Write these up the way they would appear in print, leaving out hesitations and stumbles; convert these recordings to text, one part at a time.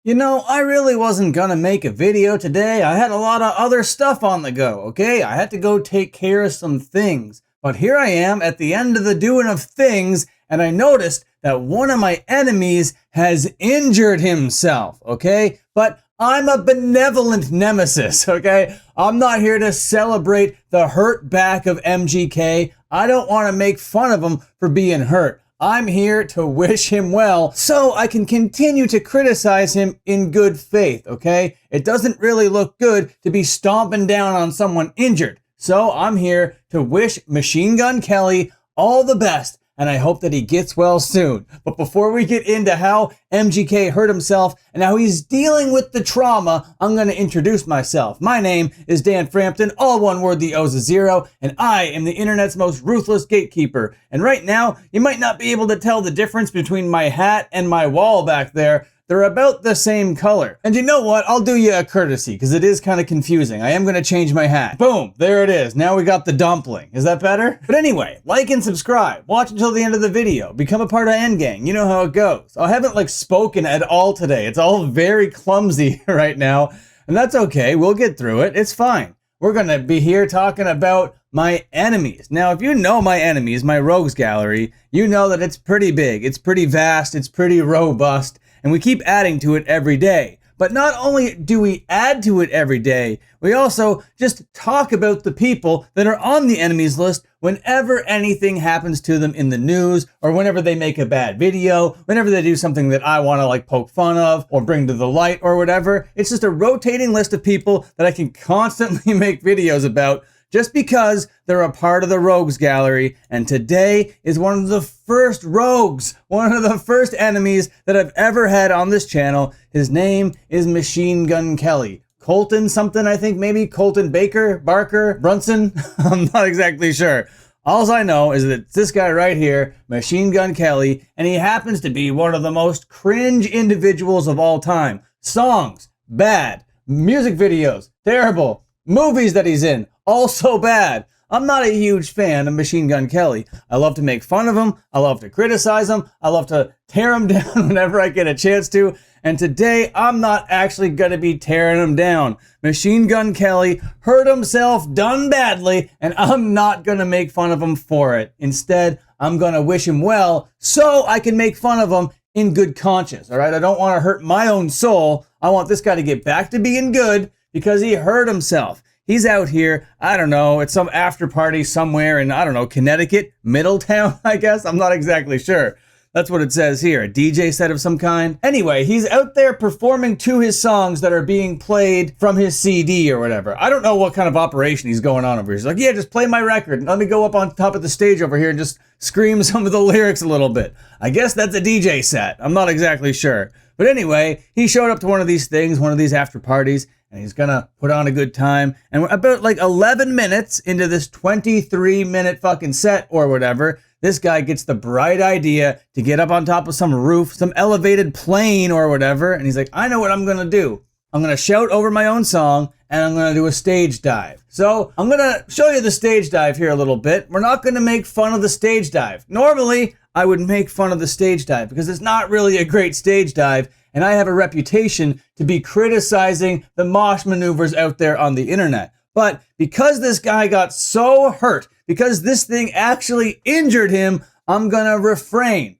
You know, I really wasn't gonna make a video today. I had a lot of other stuff on the go, okay? I had to go take care of some things. But here I am at the end of the doing of things, and I noticed that one of my enemies has injured himself, okay? But I'm a benevolent nemesis, okay? I'm not here to celebrate the hurt back of MGK. I don't want to make fun of him for being hurt. I'm here to wish him well so I can continue to criticize him in good faith, okay? It doesn't really look good to be stomping down on someone injured. So I'm here to wish Machine Gun Kelly all the best, and I hope that he gets well soon. But before we get into how MGK hurt himself and how he's dealing with the trauma, I'm going to introduce myself. My name is Dan Frampton, all one word, the O's a zero, and I am the internet's most ruthless gatekeeper. And right now, you might not be able to tell the difference between my hat and my wall back there. They're about the same color. And you know what? I'll do you a courtesy because it is kind of confusing. I am going to change my hat. Boom, there it is. Now we got the dumpling. Is that better? But anyway, like and subscribe. Watch until the end of the video. Become a part of Endgang. You know how it goes. I haven't spoken at all today. It's all very clumsy right now. And that's okay. We'll get through it. It's fine. We're going to be here talking about my enemies. Now, if you know my enemies, my rogues gallery, you know that it's pretty big. It's pretty vast. It's pretty robust. And we keep adding to it every day. But not only do we add to it every day, we also just talk about the people that are on the enemies list whenever anything happens to them in the news, or whenever they make a bad video, whenever they do something that I want to poke fun of or bring to the light or whatever. It's just a rotating list of people that I can constantly make videos about just because they're a part of the rogues gallery. And today is one of the first rogues, one of the first enemies that I've ever had on this channel. His name is Machine Gun Kelly. Colton something, I think, maybe Colton Barker, Brunson. I'm not exactly sure. All I know is that it's this guy right here, Machine Gun Kelly, and he happens to be one of the most cringe individuals of all time. Songs, bad. Music videos, terrible. Movies that he's in, also bad. I'm not a huge fan of Machine Gun Kelly. I love to make fun of him. I love to criticize him. I love to tear him down whenever I get a chance to. And today, I'm not actually going to be tearing him down. Machine Gun Kelly hurt himself, done badly, and I'm not going to make fun of him for it. Instead, I'm going to wish him well so I can make fun of him in good conscience, all right? I don't want to hurt my own soul. I want this guy to get back to being good because he hurt himself. He's out here, I don't know, at some after party somewhere in, I don't know, Connecticut, Middletown, I guess. I'm not exactly sure. That's what it says here, a DJ set of some kind. Anyway, he's out there performing to his songs that are being played from his CD or whatever. I don't know what kind of operation he's going on over here. He's like, yeah, just play my record. Let me go up on top of the stage over here and just scream some of the lyrics a little bit. I guess that's a DJ set. I'm not exactly sure. But anyway, he showed up to one of these things, one of these after parties, and he's gonna put on a good time. And we're about 11 minutes into this 23-minute fucking set or whatever, this guy gets the bright idea to get up on top of some roof, some elevated plane or whatever, and he's like, I know what I'm gonna do. I'm gonna shout over my own song, and I'm gonna do a stage dive. So I'm gonna show you the stage dive here a little bit. We're not gonna make fun of the stage dive. Normally, I would make fun of the stage dive because it's not really a great stage dive, and I have a reputation to be criticizing the mosh maneuvers out there on the internet. But because this guy got so hurt, because this thing actually injured him, I'm gonna restrain.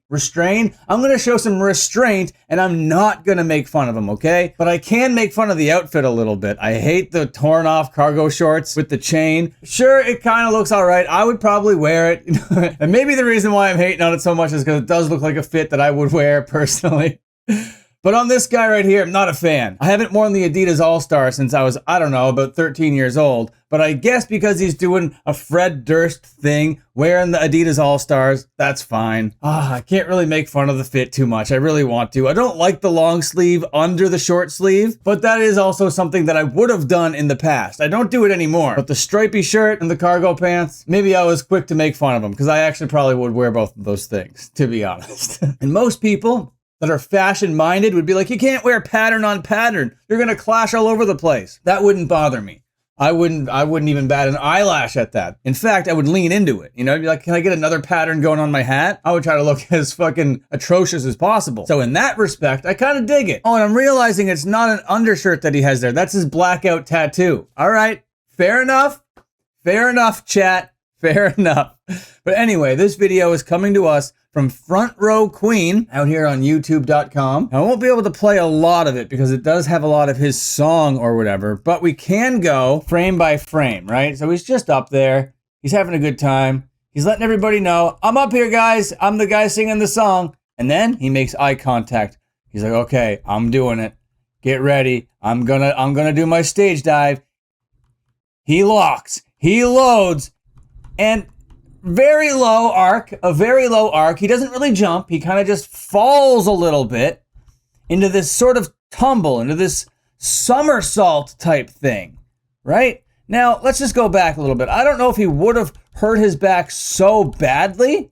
I'm gonna show some restraint, and I'm not gonna make fun of him, okay? But I can make fun of the outfit a little bit. I hate the torn off cargo shorts with the chain. Sure, it kind of looks all right. I would probably wear it. And maybe the reason why I'm hating on it so much is because it does look like a fit that I would wear personally. But on this guy right here, I'm not a fan. I haven't worn the Adidas All-Star since I was, I don't know, about 13 years old. But I guess because he's doing a Fred Durst thing, wearing the Adidas All-Stars, that's fine. I can't really make fun of the fit too much. I really want to. I don't like the long sleeve under the short sleeve, but that is also something that I would have done in the past. I don't do it anymore. But the stripy shirt and the cargo pants, maybe I was quick to make fun of them because I actually probably would wear both of those things, to be honest. And most people that are fashion-minded would be like, you can't wear pattern on pattern. You're gonna clash all over the place. That wouldn't bother me. I wouldn't even bat an eyelash at that. In fact, I would lean into it. You know, I'd be like, can I get another pattern going on my hat? I would try to look as fucking atrocious as possible. So in that respect, I kind of dig it. Oh, and I'm realizing it's not an undershirt that he has there. That's his blackout tattoo. All right, fair enough. Fair enough, chat. Fair enough. But anyway, this video is coming to us from Front Row Queen out here on youtube.com. I won't be able to play a lot of it because it does have a lot of his song or whatever, but we can go frame by frame, right? So he's just up there. He's having a good time. He's letting everybody know, I'm up here, guys. I'm the guy singing the song. And then he makes eye contact. He's like, okay, I'm doing it. Get ready. I'm gonna do my stage dive. He locks. He loads. And a very low arc. He doesn't really jump. He kind of just falls a little bit into this sort of tumble, into this somersault type thing, right? Now, let's just go back a little bit. I don't know if he would have hurt his back so badly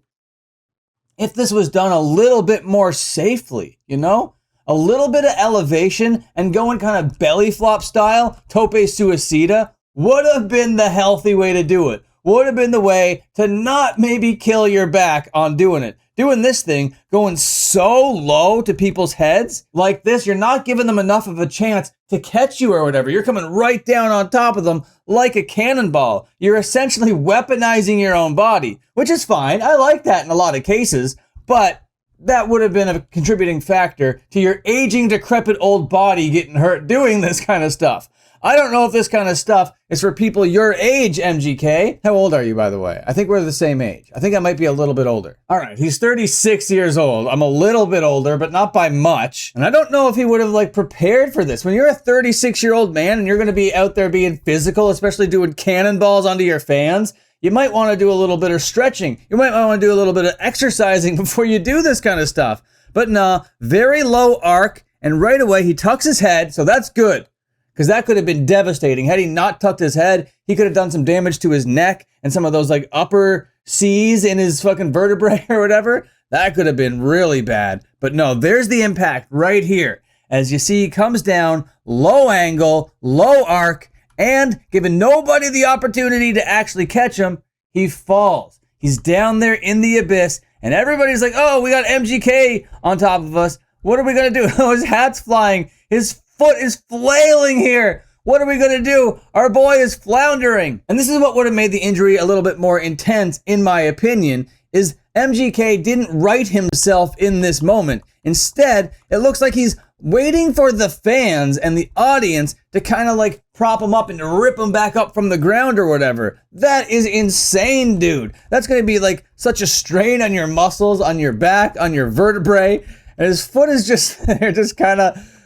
if this was done a little bit more safely, you know? A little bit of elevation and going kind of belly flop style, tope suicida, would have been the healthy way to do it. Would have been the way to not maybe kill your back on doing it. Doing this thing, going so low to people's heads like this, you're not giving them enough of a chance to catch you or whatever. You're coming right down on top of them like a cannonball. You're essentially weaponizing your own body, which is fine. I like that in a lot of cases, but that would have been a contributing factor to your aging, decrepit old body getting hurt doing this kind of stuff. I don't know if this kind of stuff is for people your age, MGK. How old are you, by the way? I think we're the same age. I think I might be a little bit older. All right, he's 36 years old. I'm a little bit older, but not by much. And I don't know if he would have like prepared for this. When you're a 36-year-old man and you're going to be out there being physical, especially doing cannonballs onto your fans, you might want to do a little bit of stretching. You might want to do a little bit of exercising before you do this kind of stuff. But nah, very low arc, and right away he tucks his head, so that's good. Because that could have been devastating. Had he not tucked his head, he could have done some damage to his neck and some of those like upper C's in his fucking vertebrae or whatever. That could have been really bad. But no, there's the impact right here. As you see, he comes down, low angle, low arc, and given nobody the opportunity to actually catch him, he falls. He's down there in the abyss, and everybody's like, oh, we got MGK on top of us. What are we gonna do? Oh, his hat's flying. His foot is flailing here. What are we going to do? Our boy is floundering. And this is what would have made the injury a little bit more intense, in my opinion, is MGK didn't right himself in this moment. Instead, it looks like he's waiting for the fans and the audience to kind of like prop him up and to rip him back up from the ground or whatever. That is insane, dude. That's going to be like such a strain on your muscles, on your back, on your vertebrae. And his foot is just there,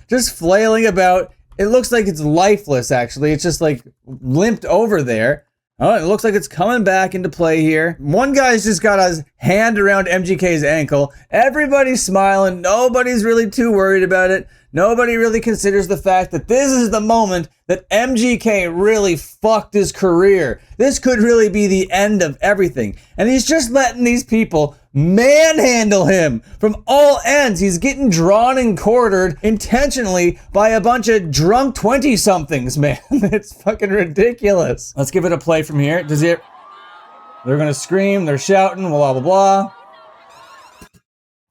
just flailing about. It looks like it's lifeless, actually. It's just like limped over there. Oh, it looks like it's coming back into play here. One guy's just got his hand around MGK's ankle. Everybody's smiling. Nobody's really too worried about it. Nobody really considers the fact that this is the moment that MGK really fucked his career. This could really be the end of everything. And he's just letting these people manhandle him from all ends. He's getting drawn and quartered intentionally by a bunch of drunk 20-somethings, man. It's fucking ridiculous. Let's give it a play from here. They're gonna scream, they're shouting, blah, blah, blah.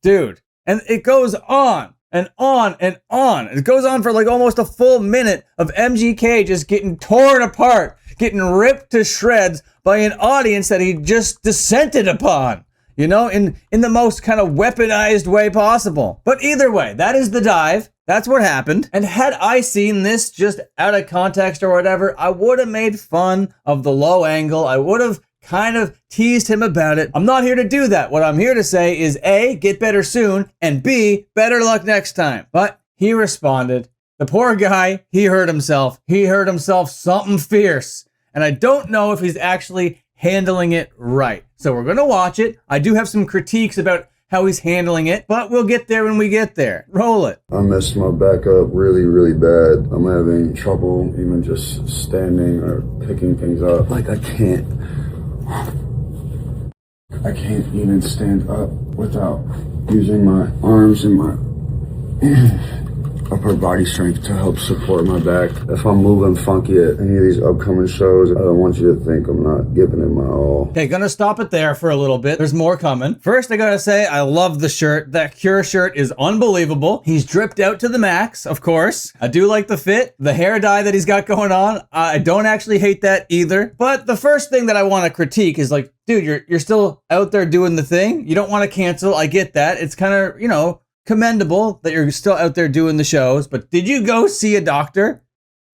Dude, and it goes on and on and on. It goes on for like almost a full minute of MGK just getting torn apart, getting ripped to shreds by an audience that he just descended upon. You know, in the most kind of weaponized way possible. But either way, that is the dive. That's what happened. And had I seen this just out of context or whatever, I would have made fun of the low angle. I would have kind of teased him about it. I'm not here to do that. What I'm here to say is A, get better soon, and B, better luck next time. But he responded. The poor guy, he hurt himself. He hurt himself something fierce. And I don't know if he's actually handling it right. So we're gonna watch it. I do have some critiques about how he's handling it, but we'll get there when we get there. Roll it. I messed my back up really, really bad. I'm having trouble even just standing or picking things up. Like I can't even stand up without using my arms and my upper body strength to help support my back. If I'm moving funky at any of these upcoming shows, I don't want you to think I'm not giving it my all. Okay, gonna stop it there for a little bit. There's more coming. First, I gotta say, I love the shirt. That Cure shirt is unbelievable. He's dripped out to the max, of course. I do like the fit, the hair dye that he's got going on. I don't actually hate that either. But the first thing that I want to critique is like, dude, you're still out there doing the thing. You don't want to cancel. I get that. It's kind of, you know, commendable that you're still out there doing the shows. But did you go see a doctor?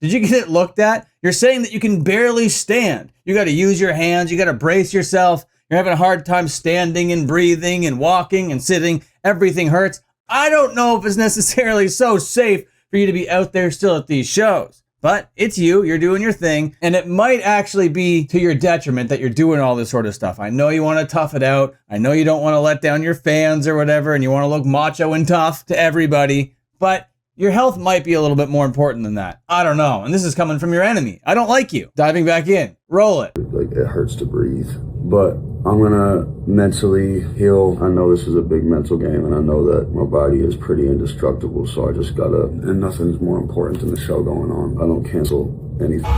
Did you get it looked at? You're saying that you can barely stand. You got to use your hands. You got to brace yourself. You're having a hard time standing and breathing and walking and sitting. Everything hurts. I don't know if it's necessarily so safe for you to be out there still at these shows. But it's you're doing your thing, and it might actually be to your detriment that you're doing all this sort of stuff. I know you want to tough it out. I know you don't want to let down your fans or whatever, and you want to look macho and tough to everybody, but your health might be a little bit more important than that. I don't know, and this is coming from your enemy. I don't like you. Diving back in. Roll it. Like, it hurts to breathe, but I'm gonna mentally heal. I know this is a big mental game, and I know that my body is pretty indestructible, so I just gotta, and nothing's more important than the show going on. I don't cancel anything.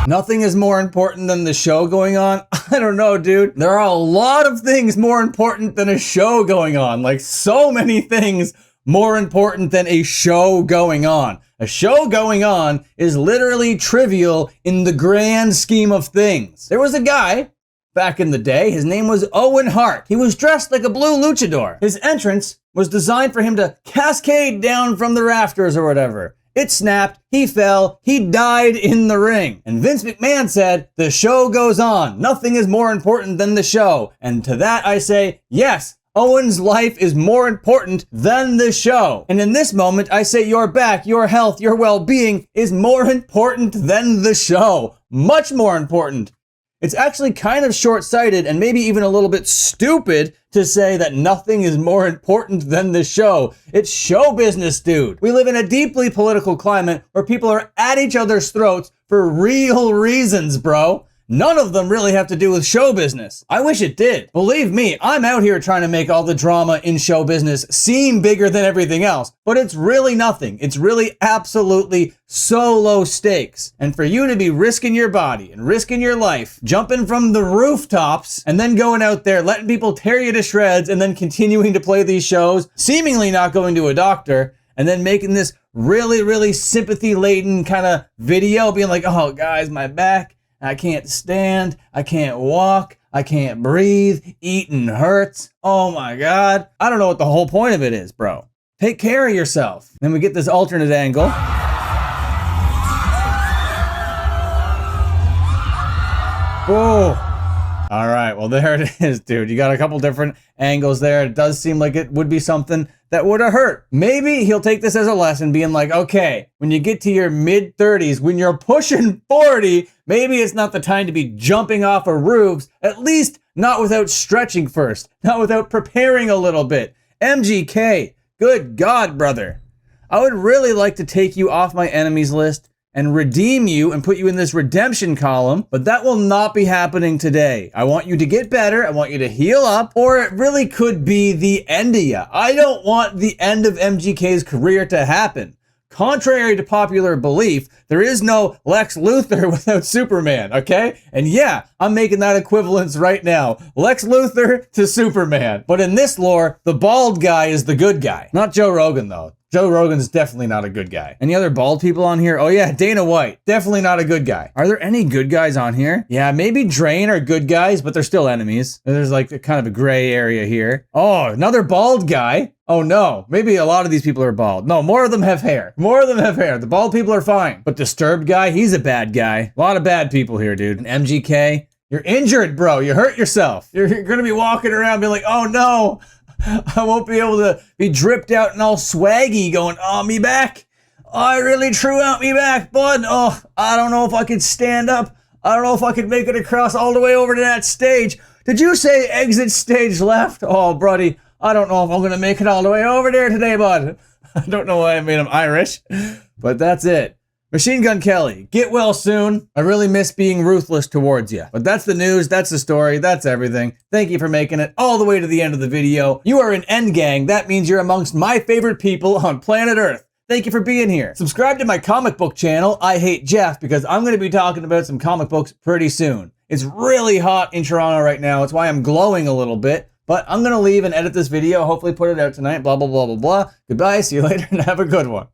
Nothing is more important than the show going on? I don't know, dude. There are a lot of things more important than a show going on. Like, so many things more important than a show going on. A show going on is literally trivial in the grand scheme of things. There was a guy back in the day, his name was Owen Hart. He was dressed like a blue luchador. His entrance was designed for him to cascade down from the rafters or whatever. It snapped, he fell, he died in the ring. And Vince McMahon said, the show goes on. Nothing is more important than the show. And to that I say, yes, Owen's life is more important than the show. And in this moment, I say your back, your health, your well-being is more important than the show. Much more important. It's actually kind of short-sighted and maybe even a little bit stupid to say that nothing is more important than the show. It's show business, dude. We live in a deeply political climate where people are at each other's throats for real reasons, bro. None of them really have to do with show business. I wish it did. Believe me, I'm out here trying to make all the drama in show business seem bigger than everything else, but it's really nothing. It's really absolutely so low stakes. And for you to be risking your body and risking your life, jumping from the rooftops and then going out there, letting people tear you to shreds and then continuing to play these shows, seemingly not going to a doctor, and then making this really, really sympathy-laden kind of video, being like, oh, guys, my back, I can't stand, I can't walk, I can't breathe, eating hurts. Oh my God. I don't know what the whole point of it is, bro. Take care of yourself. Then we get this alternate angle. Oh. All right, well, there it is, dude. You got a couple different angles there. It does seem like it would be something that would have hurt. Maybe he'll take this as a lesson, being like, okay, when you get to your mid-30s, when you're pushing 40, maybe it's not the time to be jumping off of roofs, at least not without stretching first, not without preparing a little bit. MGK, good God, brother. I would really like to take you off my enemies list and redeem you and put you in this redemption column, but that will not be happening today. I want you to get better, I want you to heal up, or it really could be the end of you. I don't want the end of MGK's career to happen. Contrary to popular belief, there is no Lex Luthor without Superman, okay? And yeah, I'm making that equivalence right now. Lex Luthor to Superman. But in this lore, the bald guy is the good guy. Not Joe Rogan, though. Joe Rogan's definitely not a good guy. Any other bald people on here? Oh yeah, Dana White. Definitely not a good guy. Are there any good guys on here? Yeah, maybe Drain are good guys, but they're still enemies. There's like a kind of a gray area here. Oh, another bald guy. Oh no, maybe a lot of these people are bald. No, more of them have hair. More of them have hair. The bald people are fine. But Disturbed guy, he's a bad guy. A lot of bad people here, dude. And MGK, you're injured, bro. You hurt yourself. You're gonna be walking around being like, oh no, I won't be able to be dripped out and all swaggy going, oh, me back. I really threw out me back, bud. Oh, I don't know if I could stand up. I don't know if I could make it across all the way over to that stage. Did you say exit stage left? Oh, buddy, I don't know if I'm going to make it all the way over there today, bud. I don't know why I made him Irish, but that's it. Machine Gun Kelly, get well soon. I really miss being ruthless towards you. But that's the news, that's the story, that's everything. Thank you for making it all the way to the end of the video. You are an end gang. That means you're amongst my favorite people on planet Earth. Thank you for being here. Subscribe to my comic book channel, I Hate Jeff, because I'm going to be talking about some comic books pretty soon. It's really hot in Toronto right now. It's why I'm glowing a little bit. But I'm going to leave and edit this video, hopefully put it out tonight, blah, blah, blah, blah, blah. Goodbye, see you later, and have a good one.